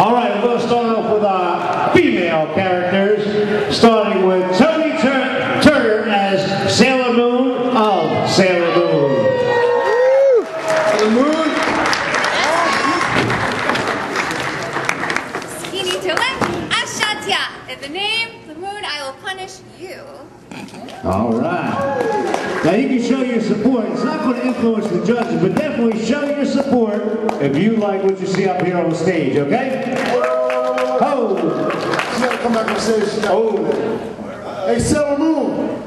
All right, we're going to start off with our female characters, starting with Tony Turner as Sailor Moon of Sailor Moon. Sailor Moon. Skinny to left, Ashatya. In the name of the moon, I will punish you. All right. Now you can show your support. It's not going to influence the judges, but definitely show your support if you like what you see up here on the stage, okay? Oh! She got to come back on stage. Oh! Hey, Sailor Moon!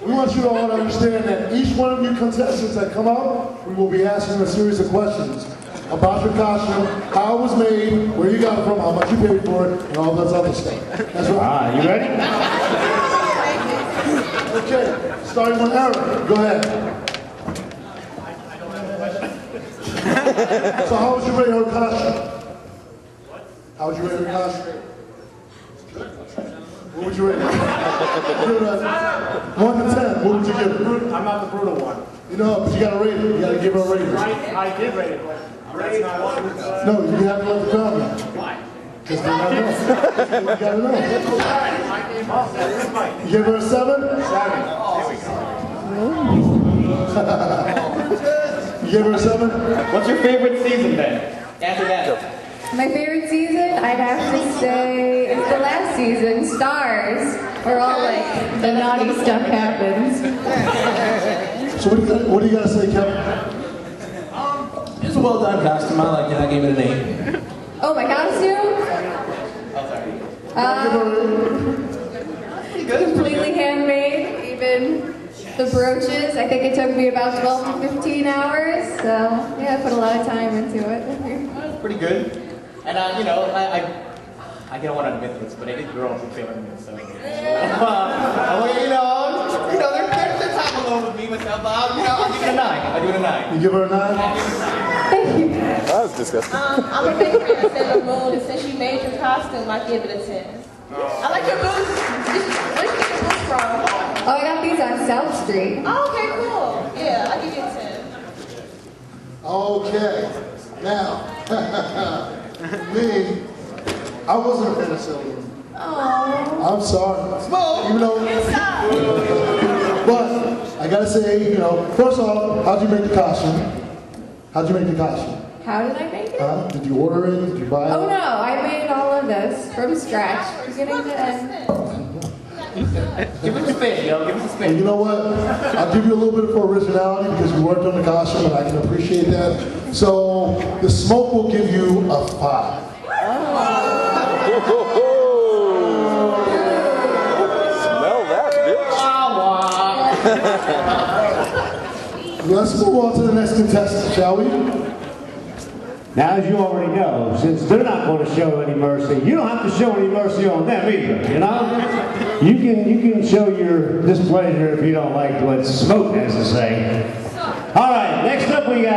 We want you to all to understand that each one of you contestants that come out, we will be asking a series of questions about your costume, how it was made, where you got it from, how much you paid for it, and all that other stuff. That's right. You ready? Okay, starting with Aaron. Go ahead. So how would you rate her costume? How would you rate her costume? What would you rate it? 1 to 10, what would you give it? I'm not the brutal one. You know, but you gotta rate it. You gotta give her a rating. I did rate it, but that's not what it was. No, you have to let the crowd know. Why? Because they don't know. You gotta know. You give her a 7? 7. There we go. You give her a 7? What's your favorite season then? After that. My favorite season, I'd have to say, it's the last season, Stars, where all like the naughty stuff happens. So what do you gotta say, Kevin? It's a well done costume. I like it. I gave it a name. Oh, my costume? Completely handmade, even the brooches. I think it took me about 12 to 15 hours, so yeah, I put a lot of time into it. Pretty good. And you know, I don't want to admit this, but I did grow up with Sailor Moon, so you know, there's time alone with me myself. I'll give it a 9. I'll give it a 9. You give her a 9? Thank you. That was disgusting. I'm a big fan of Sailor Moon, and since you made your costume, I give it a 10. I like your boots. Where did you get your boots from? Oh, I got these on South Street. Oh, okay, cool. Yeah, I'll give you a 10. Okay. Now, me, I wasn't a fan of Sailor Moon. Oh. I'm sorry. Even though, but I gotta say, you know, first off, how'd you make the costume? How'd you make the costume? How did I make it? Did you order it? Did you buy it? Oh no, I made all of this from scratch, beginning to end. Give us a spin, yo. Give us a And spin. you know what? I'll give you a little bit of originality because you worked on the costume and I can appreciate that. So the smoke will give you a 5. Smell that, bitch. Let's move on to the next contestant, shall we? Now, as you already know, since they're not going to show any mercy, you don't have to show any mercy on them either, you know? You can show your displeasure if you don't like what Smoke has to say. All right, next up we got